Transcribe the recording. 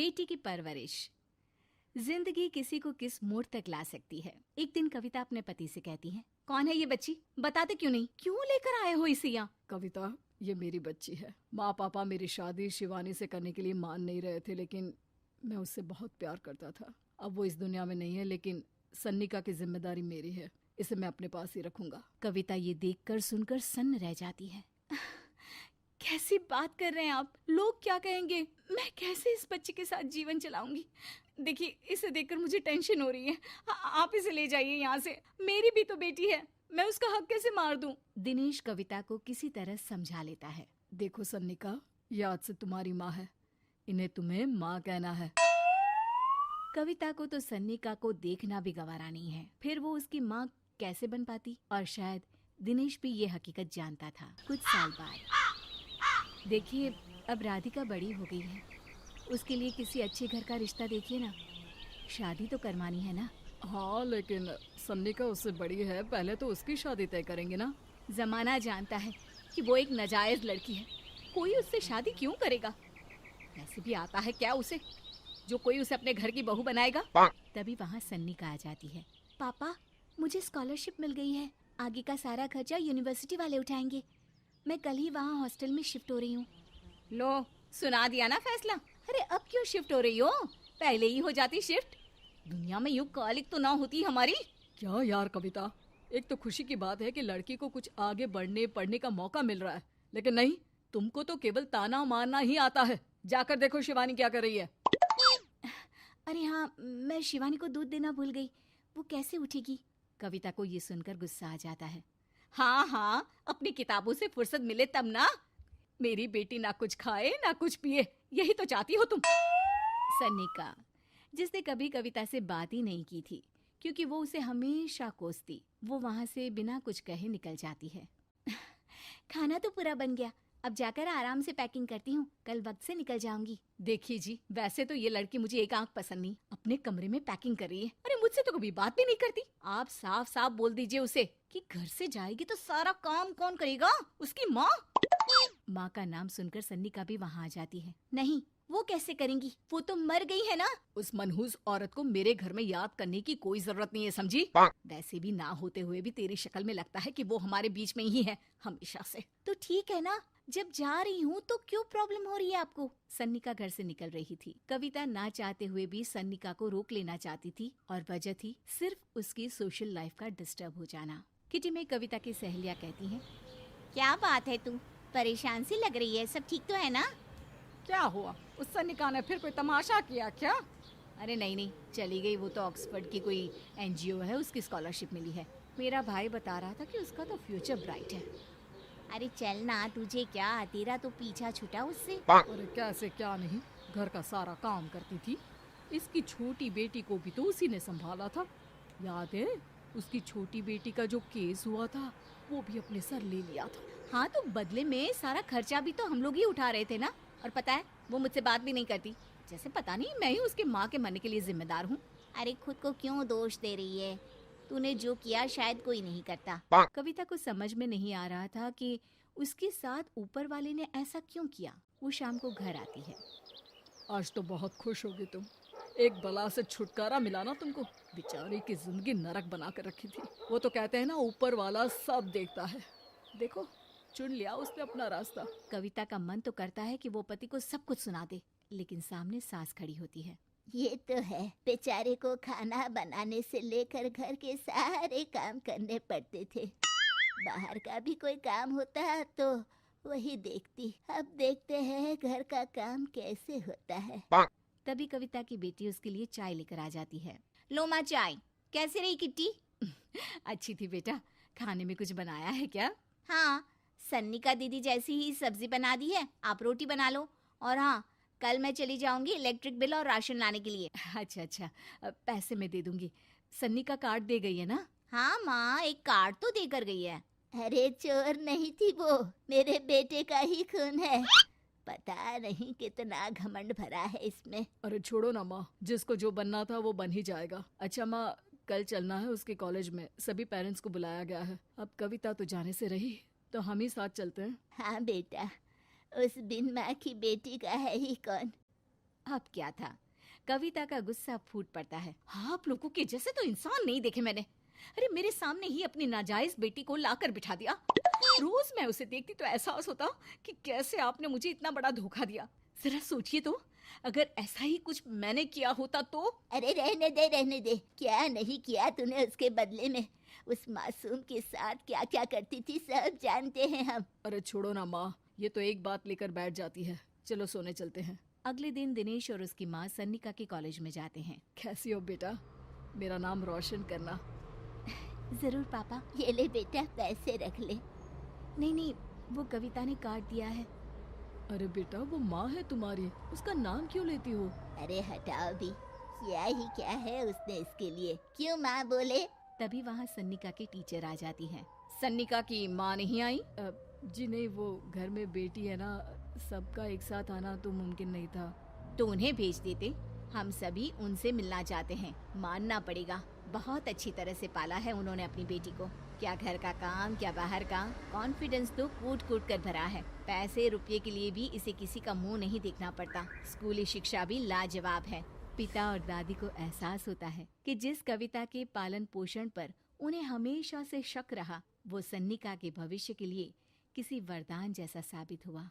बेटी की परवरिश। जिंदगी किसी को किस मोड़ तक ला सकती है। एक दिन कविता अपने पति से कहती है, कौन है ये बच्ची, बताते क्यों नहीं, क्यों लेकर आए हो इसे यहाँ? कविता, ये मेरी बच्ची है। माँ पापा मेरी शादी शिवानी से करने के लिए मान नहीं रहे थे, लेकिन मैं उससे बहुत प्यार करता था। अब वो इस दुनिया में नहीं है, लेकिन सन्निका की जिम्मेदारी मेरी है। इसे मैं अपने पास ही रखूंगा। कविता ये देखकर सुनकर सन्न रह जाती है। कैसी बात कर रहे हैं आप? लोग क्या कहेंगे? मैं कैसे इस बच्चे के साथ जीवन चलाऊंगी? देखिए, इसे देखकर मुझे टेंशन हो रही है। आप इसे ले जाइए यहाँ से। मेरी भी तो बेटी है, मैं उसका हक कैसे मार दूं? दिनेश कविता को किसी तरह समझा लेता है। देखो सन्निका, ये आज से तुम्हारी माँ है, इन्हें तुम्हें माँ कहना है। कविता को तो सन्निका को देखना भी गवारा नहीं है, फिर वो उसकी माँ कैसे बन पाती? और शायद दिनेश भी ये हकीकत जानता था। कुछ साल बाद देखिए, अब राधिका बड़ी हो गई है, उसके लिए किसी अच्छे घर का रिश्ता देखिए ना। शादी तो करवानी है ना? हाँ, लेकिन सन्निका उससे बड़ी है, पहले तो उसकी शादी तय करेंगे ना। जमाना जानता है कि वो एक नाजायज लड़की है, कोई उससे शादी क्यों करेगा? वैसे भी आता है क्या उसे, जो कोई उसे अपने घर की बहू बनाएगा? तभी वहाँ सन्निका आ जाती है। पापा, मुझे स्कॉलरशिप मिल गई है, आगे का सारा खर्चा यूनिवर्सिटी वाले उठाएंगे। मैं कल ही वहाँ हॉस्टल में शिफ्ट हो रही हूँ। लो, सुना दिया ना फैसला। अरे अब क्यों शिफ्ट हो रही हो? पहले ही हो जाती शिफ्ट। दुनिया में यूं कालिक तो ना होती हमारी। क्या यार कविता, एक तो खुशी की बात है कि लड़की को कुछ आगे बढ़ने पढ़ने का मौका मिल रहा है, लेकिन नहीं, तुमको तो केवल ताना मारना ही आता है। जाकर देखो शिवानी क्या कर रही है। अरे हाँ, मैं शिवानी को दूध देना भूल गई, वो कैसे उठेगी? कविता को ये सुनकर गुस्सा आ जाता है। हाँ हाँ, अपनी किताबों से फुर्सत मिले तब ना। मेरी बेटी ना कुछ खाए ना कुछ पिए, यही तो चाहती हो तुम। सन्निका, जिसने कभी कविता से बात ही नहीं की थी, क्योंकि वो उसे हमेशा कोसती, वो वहाँ से बिना कुछ कहे निकल जाती है। खाना तो पूरा बन गया, अब जाकर आराम से पैकिंग करती हूँ, कल वक्त से निकल जाऊंगी। देखिए जी, वैसे तो ये लड़की मुझे एक आंख पसंद नहीं, अपने कमरे में पैकिंग कर रही है। अरे मुझसे तो कभी बात भी नहीं करती। आप साफ साफ बोल दीजिए उसे कि घर से जाएगी तो सारा काम कौन करेगा? उसकी माँ। माँ का नाम सुनकर सन्निका भी वहाँ आ जाती है। नहीं, वो कैसे करेंगी, वो तो मर गई है ना। उस मनहूस औरत को मेरे घर में याद करने की कोई जरूरत नहीं है, समझी? वैसे भी ना होते हुए भी तेरी शक्ल में लगता है कि वो हमारे बीच में ही है हमेशा से। तो ठीक है ना, जब जा रही हूँ तो क्यों प्रॉब्लम हो रही है आपको? सन्निका घर से निकल रही थी। कविता ना चाहते हुए भी सन्निका को रोक लेना चाहती थी, और वजह थी सिर्फ उसकी सोशल लाइफ का डिस्टर्ब हो जाना। किटी में कविता की सहेलियाँ कहती हैं, क्या बात है, तू परेशान सी लग रही है, सब ठीक तो है ना? क्या हुआ, उस सन्निका ने फिर कोई तमाशा किया क्या? अरे नहीं नहीं, चली गई, वो तो ऑक्सफोर्ड की कोई NGO है, उसकी स्कॉलरशिप मिली है। मेरा भाई बता रहा था कि उसका तो फ्यूचर ब्राइट है। अरे चल ना, तुझे क्या, तेरा तो पीछा छूटा उससे। अरे कैसे क्या नहीं, घर का सारा काम करती थी। इसकी छोटी बेटी को भी तो उसी ने संभाला था, याद है? उसकी छोटी बेटी का जो केस हुआ था, वो भी अपने सर ले लिया था। हाँ, तो बदले में सारा खर्चा भी तो हम लोग ही उठा रहे थे ना। और पता है, वो मुझसे बात भी नहीं करती, जैसे पता नहीं मैं ही उसके माँ के मरने के लिए जिम्मेदार हूँ। अरे खुद को क्यों दोष दे रही है? तूने जो किया शायद कोई नहीं करता। कविता को समझ में नहीं आ रहा था कि उसके साथ ऊपर वाले ने ऐसा क्यों किया। वो शाम को घर आती है। आज तो बहुत खुश होगी तुम, एक बला से छुटकारा मिला ना तुमको। बेचारी की जिंदगी नरक बना कर रखी थी। वो तो कहते हैं ना, ऊपर वाला सब देखता है। देखो, चुन लिया उसने अपना रास्ता। कविता का मन तो करता है कि वो पति को सब कुछ सुना दे, लेकिन सामने सास खड़ी होती है। ये तो है, बेचारे को खाना बनाने से लेकर घर के सारे काम करने पड़ते थे। बाहर का भी कोई काम होता तो वही देखती। अब देखते हैं घर का काम कैसे होता है। तभी कविता की बेटी उसके लिए चाय लेकर आ जाती है। लो माँ चाय, कैसी रही किट्टी? अच्छी थी बेटा, खाने में कुछ बनाया है क्या? हाँ, सन्निका दीदी जैसी ही सब्जी बना दी है, आप रोटी बना लो। और हाँ, कल मैं चली जाऊंगी इलेक्ट्रिक बिल और राशन लाने के लिए। अच्छा अच्छा, पैसे मैं दे दूंगी। सन्नी का कार्ड दे गई है ना? हाँ माँ, एक कार्ड तो देकर गई है। अरे चोर नहीं थी वो, मेरे बेटे का ही खून है। पता नहीं कितना घमंड भरा है इसमें। अरे छोड़ो ना माँ, जिसको जो बनना था वो बन ही जाएगा। अच्छा माँ, कल चलना है उसके कॉलेज में, सभी पेरेंट्स को बुलाया गया है। अब कविता तो जाने से रही, तो हम ही साथ चलते हैं। हाँ बेटा, उस बिन माँ की बेटी का है ही कौन। अब क्या था, कविता का गुस्सा फूट पड़ता है। हाँ, आप लोगों के जैसे तो इंसान नहीं देखे मैंने। अरे मेरे सामने ही अपनी नाजायज बेटी को लाकर बिठा दिया। रोज मैं उसे देखती तो एहसास होता कि कैसे आपने मुझे इतना बड़ा धोखा दिया। जरा सोचिए तो, अगर ऐसा ही कुछ मैंने किया होता तो। अरे रहने दे, क्या नहीं किया तूने उसके बदले में। उस मासूम के साथ क्या क्या करती थी सब जानते हैं हम। अरे छोड़ो ना माँ, ये तो एक बात लेकर बैठ जाती है। चलो सोने चलते हैं। अगले दिन दिनेश और उसकी माँ सन्निका के कॉलेज में जाते हैं। कैसी हो बेटा, मेरा नाम रोशन करना। जरूर पापा। ये ले बेटा, पैसे रख ले। नहीं, वो कविता ने काट दिया है। अरे बेटा, वो माँ है तुम्हारी, उसका नाम क्यों लेती हो? अरे हटाओ भी, क्या ही क्या है उसने इसके लिए, क्यों माँ बोले। तभी वहाँ सन्निका की टीचर आ जाती हैं। सन्निका की माँ नहीं आई? जी नहीं, वो घर में बेटी है ना, सबका एक साथ आना तो मुमकिन नहीं था। तो उन्हें भेज देते, हम सभी उनसे मिलना चाहते हैं। मानना पड़ेगा, बहुत अच्छी तरह से पाला है उन्होंने अपनी बेटी को। क्या घर का काम, क्या बाहर का। कॉन्फिडेंस तो कूट कूट कर भरा है। पैसे रुपये के लिए भी इसे किसी का मुंह नहीं देखना पड़ता। स्कूली शिक्षा भी लाजवाब है। पिता और दादी को एहसास होता है कि जिस कविता के पालन पोषण पर उन्हें हमेशा से शक रहा, वो सन्निका के भविष्य के लिए किसी वरदान जैसा साबित हुआ।